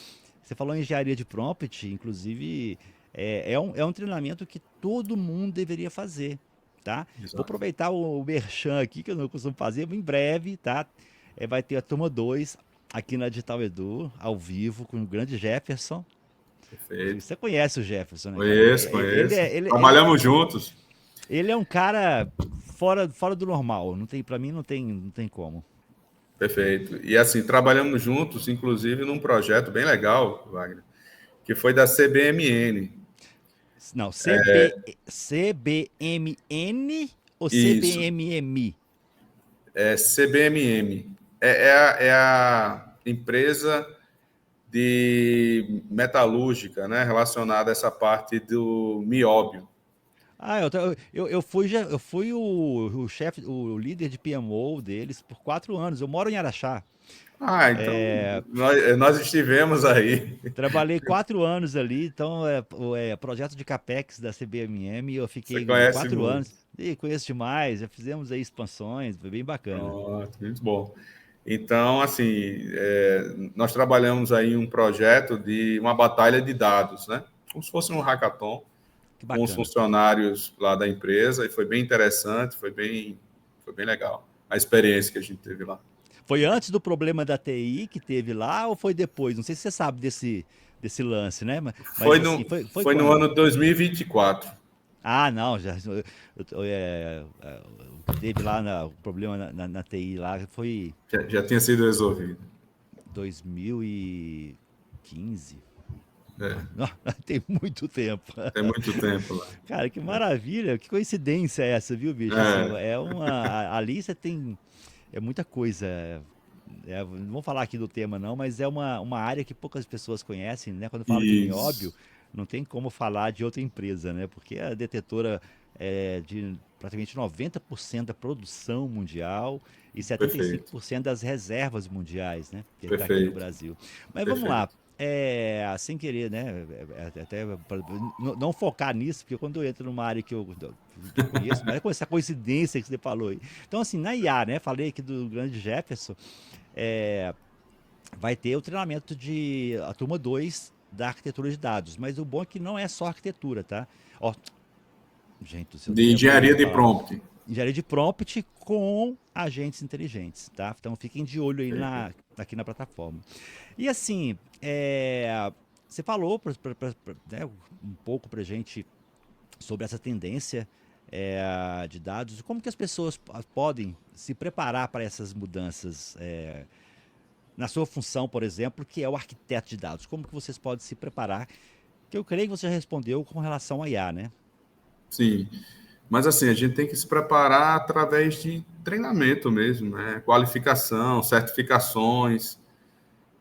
você falou em engenharia de prompt, inclusive é um treinamento que todo mundo deveria fazer, tá? Vou exato. aproveitar o merchan aqui, que eu não costumo fazer, em breve, tá? Vai ter a turma 2 aqui na Digital Edu, ao vivo, com o grande Jefferson. Perfeito. Você conhece o Jefferson, né, cara? Conheço, Ele, conheço. é- ele, ele, Trabalhamos juntos. ele é um cara fora do normal. Não tem, para mim, não tem como. Perfeito. E assim, trabalhamos juntos, inclusive, num projeto bem legal, Wagner, que foi da CBMN. Não, CBMN ou Isso, CBMM? é CBMM. É a empresa de metalúrgica, né, relacionada a essa parte do nióbio. Eu fui o chefe, o líder de PMO deles por 4 anos. Eu moro em Araxá. Ah, então nós estivemos aí. Trabalhei 4 anos ali, então o projeto de CAPEX da CBMM, eu Você fiquei conhece 4 muito. anos. E conheço demais, já fizemos aí expansões, foi bem bacana. Pronto, muito bom. Então, assim, nós trabalhamos aí em um projeto de uma batalha de dados, né? Como se fosse um hackathon Que com os bacana. funcionários lá da empresa, e foi bem interessante, foi bem legal a experiência que a gente teve lá. Foi antes do problema da TI que teve lá ou foi depois? Não sei se você sabe desse lance, né? Mas Foi assim, no, foi foi no quando? ano 2024. Ah, não, já. O que teve lá, o problema na TI lá foi Já tinha sido resolvido. 2015. É, Não, tem muito tempo. tem muito tempo lá. Cara, que maravilha, que coincidência é essa, viu, bicho? Assim, É, ali você tem. É muita coisa. Não vou falar aqui do tema, não, mas é uma área que poucas pessoas conhecem, né? Quando falo de nióbio, isso. não tem como falar de outra empresa, né? Porque a detetora é de praticamente 90% da produção mundial e Perfeito. 75% das reservas mundiais, né? Que está aqui no Perfeito. Brasil. Mas vamos lá. Perfeito. Sem querer, né? Até pra não focar nisso, porque quando eu entro numa área que eu conheço, não é com essa coincidência que você falou aí. Então, assim, na IA, né? Falei aqui do grande Jefferson, é, vai ter o treinamento de a turma 2 da arquitetura de dados. Mas o bom é que não é só arquitetura, tá? Ó, gente do céu, De tem agonia engenharia de de falar. prompt. Engenharia de prompt com agentes inteligentes, tá? Então fiquem de olho aí aqui na plataforma. E assim, você falou né, um pouco pra gente sobre essa tendência de dados, como que as pessoas podem se preparar para essas mudanças na sua função, por exemplo, que é o arquiteto de dados. Como que vocês podem se preparar? Que eu creio que você já respondeu com relação a IA, né? Sim. Mas assim, a gente tem que se preparar através de treinamento mesmo, né? Qualificação, certificações.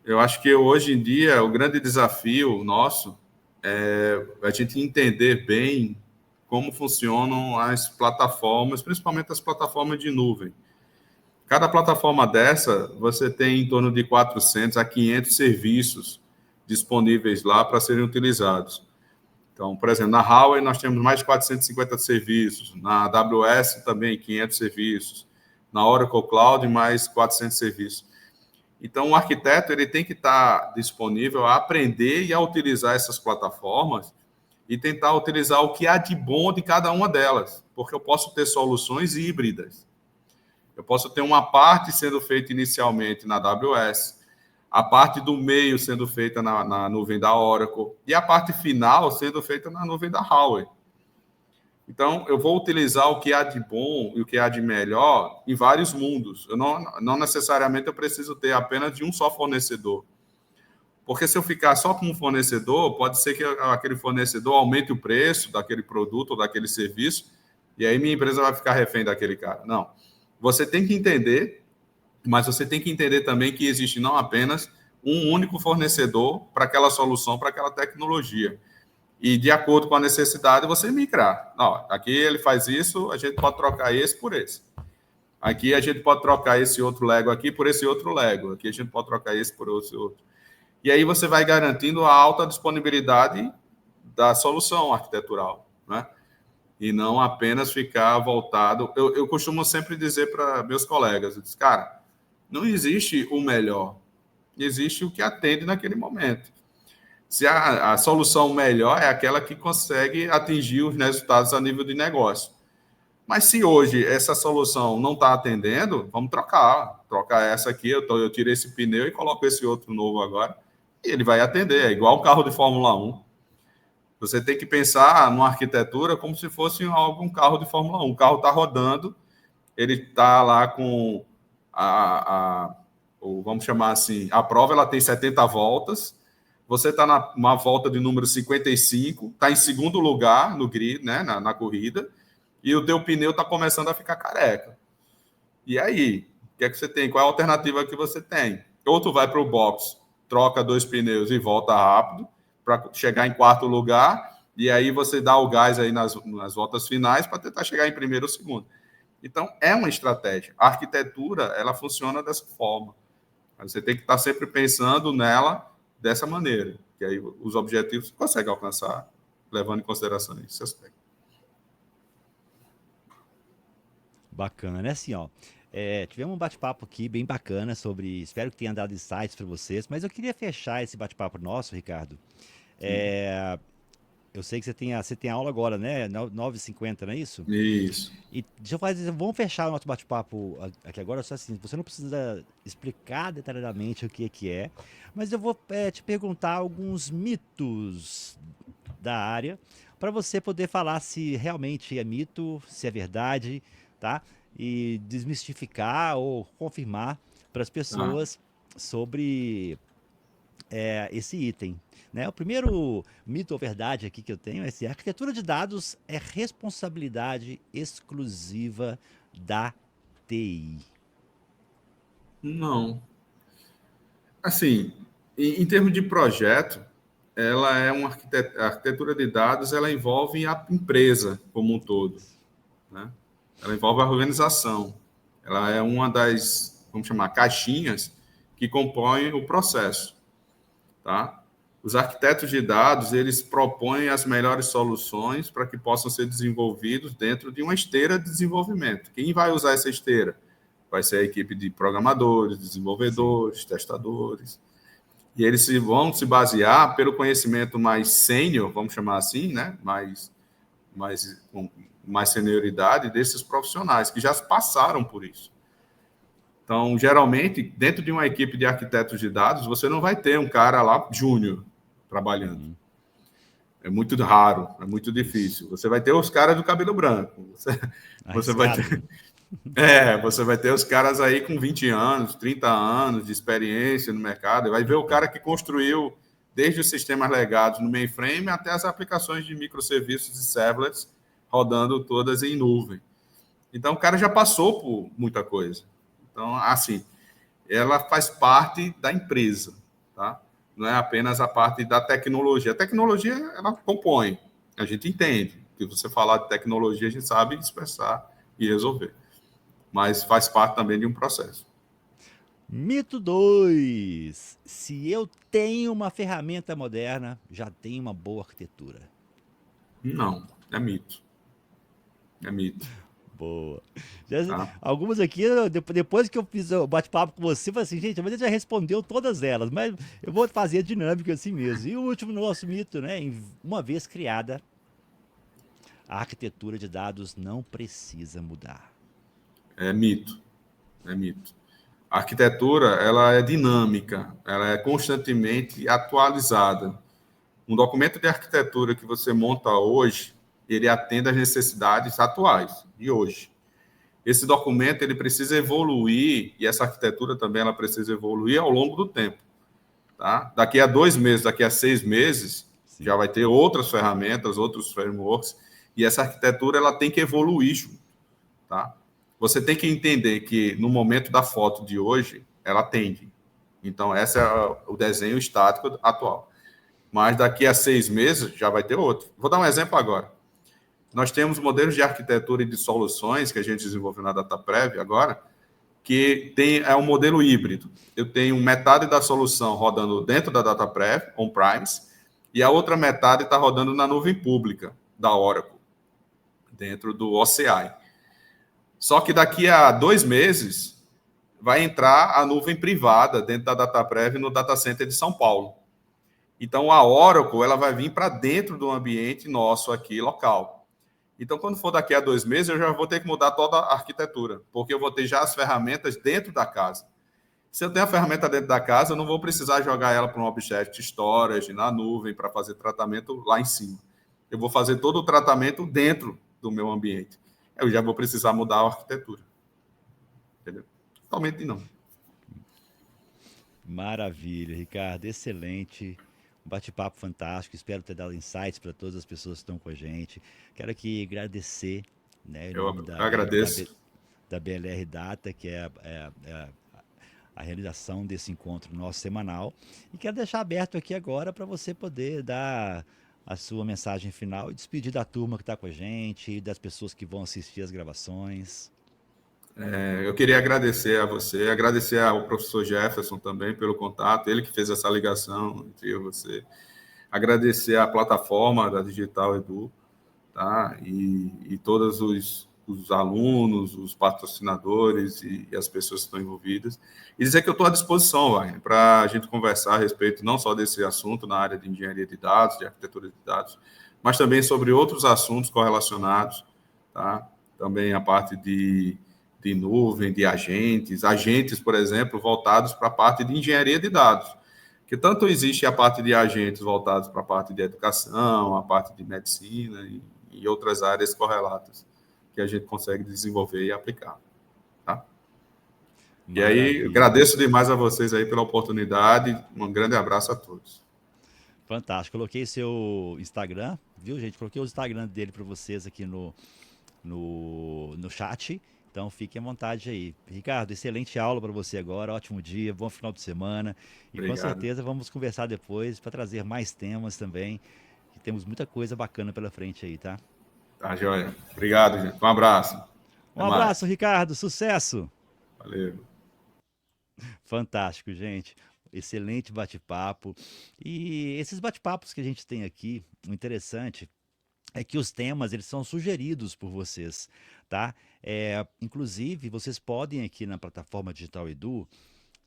Eu acho que hoje em dia o grande desafio nosso é a gente entender bem como funcionam as plataformas, principalmente as plataformas de nuvem. Cada plataforma dessa, você tem em torno de 400 a 500 serviços disponíveis lá para serem utilizados. Então, por exemplo, na Huawei nós temos mais de 450 serviços, na AWS também 500 serviços, na Oracle Cloud mais 400 serviços. Então, o arquiteto ele tem que estar disponível a aprender e a utilizar essas plataformas e tentar utilizar o que há de bom de cada uma delas, porque eu posso ter soluções híbridas. Eu posso ter uma parte sendo feita inicialmente na AWS, a parte do meio sendo feita na nuvem da Oracle e a parte final sendo feita na nuvem da Huawei. Então, eu vou utilizar o que há de bom e o que há de melhor em vários mundos. Eu não necessariamente eu preciso ter apenas de um só fornecedor. Porque se eu ficar só com um fornecedor, pode ser que aquele fornecedor aumente o preço daquele produto ou daquele serviço, e aí minha empresa vai ficar refém daquele cara. Não. Você tem que entender, mas você tem que entender também que existe não apenas um único fornecedor para aquela solução, para aquela tecnologia. E de acordo com a necessidade, você migrar. Não, aqui ele faz isso, a gente pode trocar esse por esse. Aqui a gente pode trocar esse outro Lego aqui por esse outro Lego. Aqui a gente pode trocar esse por esse outro. E aí você vai garantindo a alta disponibilidade da solução arquitetural, né? E não apenas ficar voltado. Eu costumo sempre dizer para meus colegas, eu disse, cara, não existe o melhor, existe o que atende naquele momento. Se a solução melhor é aquela que consegue atingir os resultados a nível de negócio. Mas se hoje essa solução não está atendendo, vamos trocar. Trocar essa aqui, eu tirei esse pneu e coloco esse outro novo agora. E ele vai atender. É igual um carro de Fórmula 1. Você tem que pensar numa arquitetura como se fosse um carro de Fórmula 1. O carro está rodando, ele está lá com vamos chamar assim, a prova ela tem 70 voltas, você está numa volta de número 55, está em segundo lugar no grid, né, na corrida, e o teu pneu está começando a ficar careca. E aí? O que é que você tem? Qual é a alternativa que você tem? Ou tu vai para o box, troca dois pneus e volta rápido para chegar em quarto lugar, e aí você dá o gás aí nas voltas finais para tentar chegar em primeiro ou segundo. Então, é uma estratégia. A arquitetura, ela funciona dessa forma. Você tem que estar sempre pensando nela dessa maneira, que aí os objetivos você consegue alcançar, levando em consideração esse aspecto. Bacana, né? Assim, ó. Tivemos um bate-papo aqui bem bacana sobre. Espero que tenha dado insights para vocês, mas eu queria fechar esse bate-papo nosso, Ricardo. Sim. É, eu sei que você tem aula agora, né? 9h50, não é isso? Isso. E deixa eu fazer, vamos fechar o nosso bate-papo aqui agora, só assim, você não precisa explicar detalhadamente o que é, mas eu vou te perguntar alguns mitos da área, para você poder falar se realmente é mito, se é verdade, tá? E desmistificar ou confirmar para as Tá. pessoas sobre esse item. Né? O primeiro mito ou verdade aqui que eu tenho é assim: a arquitetura de dados é responsabilidade exclusiva da TI. Não. Assim, em termos de projeto, ela é uma a arquitetura de dados, ela envolve a empresa como um todo, né? Ela envolve a organização. Ela é uma das, vamos chamar, caixinhas que compõem o processo, tá? Os arquitetos de dados, eles propõem as melhores soluções para que possam ser desenvolvidos dentro de uma esteira de desenvolvimento. Quem vai usar essa esteira? Vai ser a equipe de programadores, Sim. desenvolvedores, testadores. E eles vão se basear pelo conhecimento mais sênior, vamos chamar assim, né? Com mais senioridade desses profissionais que já passaram por isso. Então, geralmente, dentro de uma equipe de arquitetos de dados, você não vai ter um cara lá júnior trabalhando. Uhum. É muito raro, é muito Isso. difícil. Você vai ter os caras do cabelo branco. Você vai Arriscado, né? ter, você vai ter os caras aí com 20 anos, 30 anos de experiência no mercado. Vai ver o cara que construiu desde os sistemas legados no mainframe até as aplicações de microserviços e servlets rodando todas em nuvem. Então, o cara já passou por muita coisa. Então, assim, ela faz parte da empresa, tá? Não é apenas a parte da tecnologia. A tecnologia, ela compõe, a gente entende. Se você falar de tecnologia, a gente sabe expressar e resolver. Mas faz parte também de um processo. Mito 2: se eu tenho uma ferramenta moderna, já tenho uma boa arquitetura. Não, é mito. É mito, Boa. tá? Algumas aqui, depois que eu fiz o bate-papo com você, eu falei assim, gente, mas ele já respondeu todas elas, mas eu vou fazer a dinâmica assim mesmo. E o último nosso mito, né? Uma vez criada, a arquitetura de dados não precisa mudar. É mito, é mito. A arquitetura, ela é dinâmica, ela é constantemente atualizada. Um documento de arquitetura que você monta hoje, ele atende às necessidades atuais, de hoje. Esse documento, ele precisa evoluir, e essa arquitetura também, ela precisa evoluir ao longo do tempo, tá? Daqui a 2 meses, daqui a 6 meses, já Sim. vai ter outras ferramentas, outros frameworks, e essa arquitetura, ela tem que evoluir junto, tá? Você tem que entender que, no momento da foto de hoje, ela atende. Então, esse é o desenho estático atual. Mas daqui a 6 meses já vai ter outro. Vou dar um exemplo agora. Nós temos modelos de arquitetura e de soluções que a gente desenvolveu na DataPrev agora, que é um modelo híbrido. Eu tenho metade da solução rodando dentro da DataPrev, on-premise, e a outra metade está rodando na nuvem pública da Oracle, dentro do OCI. Só que daqui a 2 meses vai entrar a nuvem privada dentro da DataPrev no data center de São Paulo. Então, a Oracle ela vai vir para dentro do ambiente nosso aqui, local. Então, quando for daqui a 2 meses, eu já vou ter que mudar toda a arquitetura, porque eu vou ter já as ferramentas dentro da casa. Se eu tenho a ferramenta dentro da casa, eu não vou precisar jogar ela para um object storage na nuvem para fazer tratamento lá em cima. Eu vou fazer todo o tratamento dentro do meu ambiente. Eu já vou precisar mudar a arquitetura. Entendeu? Totalmente não. Maravilha, Ricardo, excelente. Um bate-papo fantástico. Espero ter dado insights para todas as pessoas que estão com a gente. Quero aqui agradecer, né, em nome Eu agradeço. da BLR Data, que é a realização desse encontro nosso semanal. E quero deixar aberto aqui agora para você poder dar a sua mensagem final e despedir da turma que está com a gente, das pessoas que vão assistir as gravações. Eu queria agradecer a você, agradecer ao professor Jefferson também pelo contato, ele que fez essa ligação entre eu e você. Agradecer à plataforma da Digital Edu, tá? E todos os alunos, os patrocinadores e as pessoas que estão envolvidas. E dizer que eu estou à disposição, Wagner, para a gente conversar a respeito não só desse assunto na área de engenharia de dados, de arquitetura de dados, mas também sobre outros assuntos correlacionados, tá? Também a parte de nuvem, de agentes, por exemplo, voltados para a parte de engenharia de dados, que tanto existe a parte de agentes voltados para a parte de educação, a parte de medicina e outras áreas correlatas que a gente consegue desenvolver e aplicar. Tá? E aí, Maravilha. agradeço demais a vocês aí pela oportunidade. Um grande abraço a todos. Fantástico. Coloquei seu Instagram, viu, gente? Coloquei o Instagram dele para vocês aqui no chat. Então fiquem à vontade aí. Ricardo, excelente aula para você agora. Ótimo dia, bom final de semana. E com Obrigado. certeza vamos conversar depois para trazer mais temas também. Que temos muita coisa bacana pela frente aí, tá? Tá, joia. Obrigado, gente. Um abraço. Um Até abraço, mais. Ricardo. Sucesso! Valeu. Fantástico, gente. Excelente bate-papo. E esses bate-papos que a gente tem aqui, o interessante é que os temas eles são sugeridos por vocês, tá? Inclusive, vocês podem aqui na plataforma Digital Edu,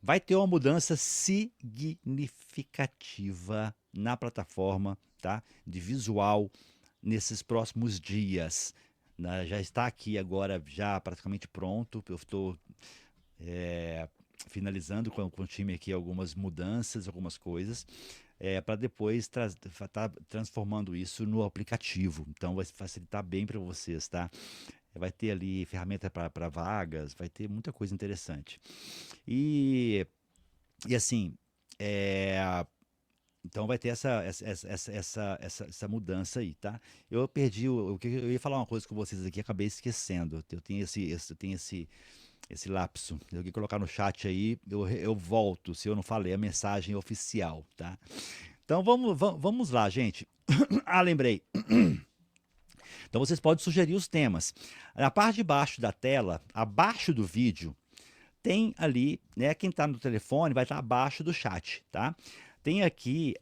vai ter uma mudança significativa na plataforma, tá? De visual nesses próximos dias. Né? Já está aqui agora, já praticamente pronto. Eu estou finalizando com o time aqui algumas mudanças, algumas coisas, para depois estar transformando isso no aplicativo. Então vai facilitar bem para vocês, tá? Vai ter ali ferramenta para vagas, vai ter muita coisa interessante. E assim, então vai ter essa mudança aí, tá? Eu perdi, eu ia falar uma coisa com vocês aqui, acabei esquecendo. Eu tenho esse lapso. Se alguém colocar no chat aí, eu volto, se eu não falei a mensagem oficial, tá? Então vamos lá, gente. Ah, lembrei. Então vocês podem sugerir os temas. Na parte de baixo da tela, abaixo do vídeo, tem ali, né? Quem está no telefone vai estar abaixo do chat, tá? Tem aqui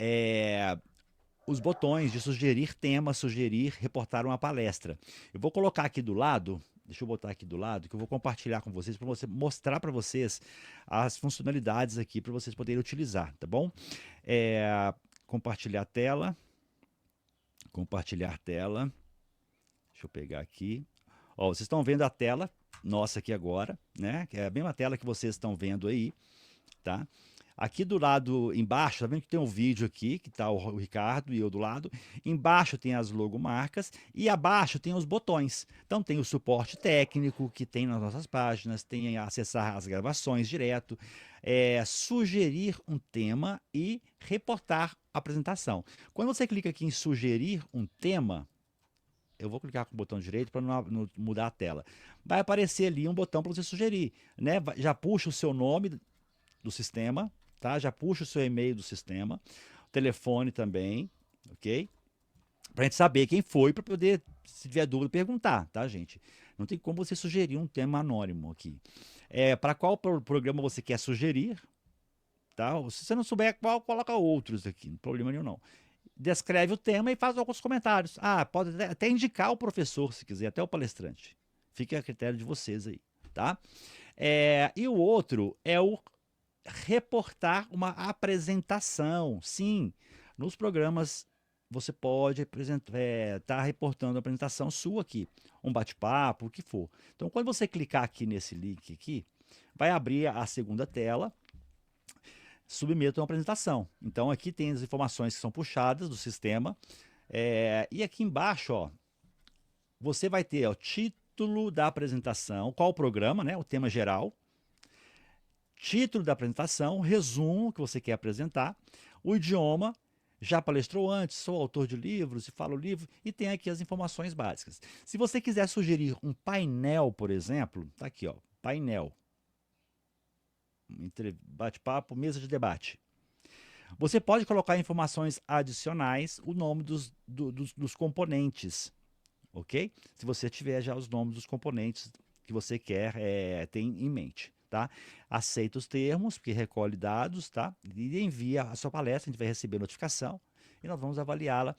os botões de sugerir tema, sugerir, reportar uma palestra. Eu vou colocar aqui do lado, deixa eu botar aqui do lado, que eu vou compartilhar com vocês, para você mostrar para vocês as funcionalidades aqui, para vocês poderem utilizar, tá bom? Compartilhar tela. Compartilhar tela. Deixa eu pegar aqui. Ó, vocês estão vendo a tela nossa aqui agora, né? Que é a mesma tela que vocês estão vendo aí, tá? Aqui do lado embaixo, tá vendo que tem um vídeo aqui, que tá o Ricardo e eu do lado. Embaixo tem as logomarcas e abaixo tem os botões. Então tem o suporte técnico que tem nas nossas páginas, tem acessar as gravações direto, sugerir um tema e reportar a apresentação. Quando você clica aqui em sugerir um tema, eu vou clicar com o botão direito para não mudar a tela. Vai aparecer ali um botão para você sugerir, né? Já puxa o seu nome do sistema, tá? Já puxa o seu e-mail do sistema, o telefone também, ok? Para a gente saber quem foi, para poder, se tiver dúvida, perguntar, tá, gente? Não tem como você sugerir um tema anônimo aqui. Para qual programa você quer sugerir, tá? Se você não souber qual, coloca outros aqui, não tem problema nenhum não. Descreve o tema e faz alguns comentários. Ah, pode até indicar o professor, se quiser, até o palestrante. Fica a critério de vocês aí, tá? E o outro é o reportar uma apresentação. Sim, nos programas você pode estar reportando a apresentação sua aqui, um bate-papo, o que for. Então, quando você clicar aqui nesse link aqui, vai abrir a segunda tela, submeta uma apresentação. Então, aqui tem as informações que são puxadas do sistema, e aqui embaixo, ó, você vai ter o título da apresentação, qual o programa, né, o tema geral, título da apresentação, resumo que você quer apresentar, o idioma, já palestrou antes, sou autor de livros e falo livro, e tem aqui as informações básicas. Se você quiser sugerir um painel, por exemplo, tá aqui, ó, painel, bate-papo, mesa de debate. Você pode colocar informações adicionais, o nome dos componentes, ok? Se você tiver já os nomes dos componentes que você quer, tem em mente. Tá? Aceita os termos, porque recolhe dados, tá? E envia a sua palestra, a gente vai receber notificação e nós vamos avaliá-la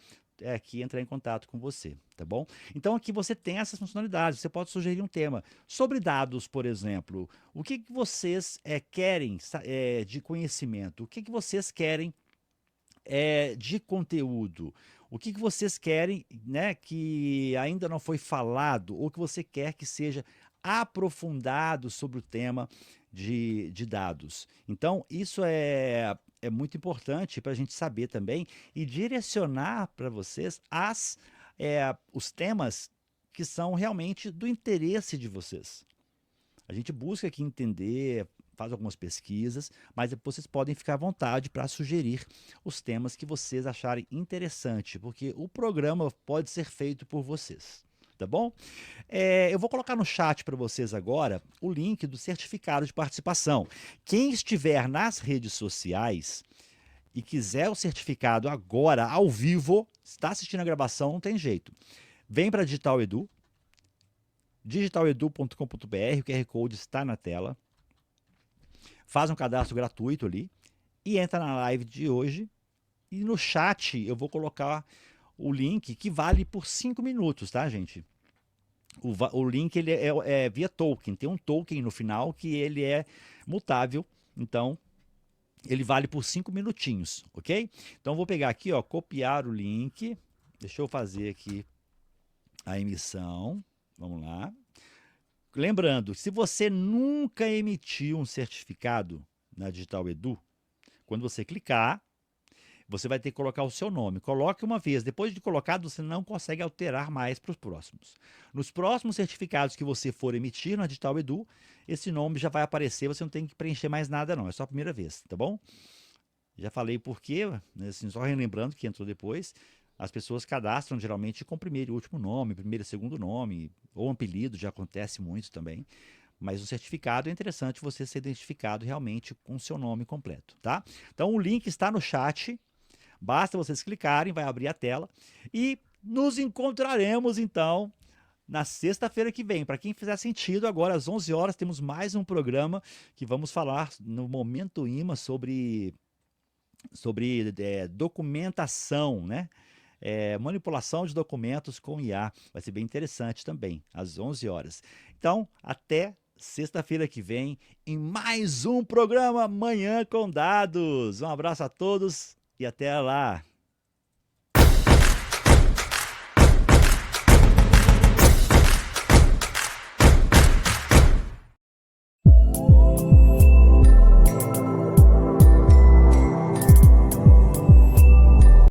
aqui, entrar em contato com você, tá bom? Então aqui você tem essas funcionalidades, você pode sugerir um tema. Sobre dados, por exemplo, o que vocês querem de conhecimento? O que vocês querem de conteúdo? O que vocês querem, né, que ainda não foi falado ou que você quer que seja aprofundado sobre o tema. de dados. Então, isso é muito importante para a gente saber também e direcionar para vocês os temas que são realmente do interesse de vocês. A gente busca aqui entender, faz algumas pesquisas, mas depois vocês podem ficar à vontade para sugerir os temas que vocês acharem interessante, porque o programa pode ser feito por vocês. Tá bom? Eu vou colocar no chat para vocês agora o link do certificado de participação. Quem estiver nas redes sociais e quiser o certificado agora, ao vivo, está assistindo a gravação, não tem jeito. Vem para Digital Edu, digitaledu.com.br, o QR Code está na tela. Faz um cadastro gratuito ali e entra na live de hoje. E no chat eu vou colocar o link que vale por 5 minutos, tá, gente? O link ele é via token, tem um token no final que ele é mutável, então ele vale por 5 minutinhos, ok? Então vou pegar aqui, ó, copiar o link, deixa eu fazer aqui a emissão, vamos lá. Lembrando, se você nunca emitiu um certificado na Digital Edu, quando você clicar, você vai ter que colocar o seu nome. Coloque uma vez. Depois de colocado, você não consegue alterar mais para os próximos. Nos próximos certificados que você for emitir na Digital Edu, esse nome já vai aparecer, você não tem que preencher mais nada não, é só a primeira vez, tá bom? Já falei por quê, né, assim, só relembrando que entrou depois, as pessoas cadastram geralmente com primeiro e último nome, primeiro e segundo nome, ou apelido, já acontece muito também. Mas o certificado é interessante você ser identificado realmente com o seu nome completo, tá? Então o link está no chat. Basta vocês clicarem, vai abrir a tela e nos encontraremos então na sexta-feira que vem. Para quem fizer sentido, agora às 11 horas temos mais um programa que vamos falar no Momento IMA sobre documentação, né? Manipulação de documentos com IA. Vai ser bem interessante também, às 11 horas. Então, até sexta-feira que vem em mais um programa Manhã com Dados. Um abraço a todos e até lá!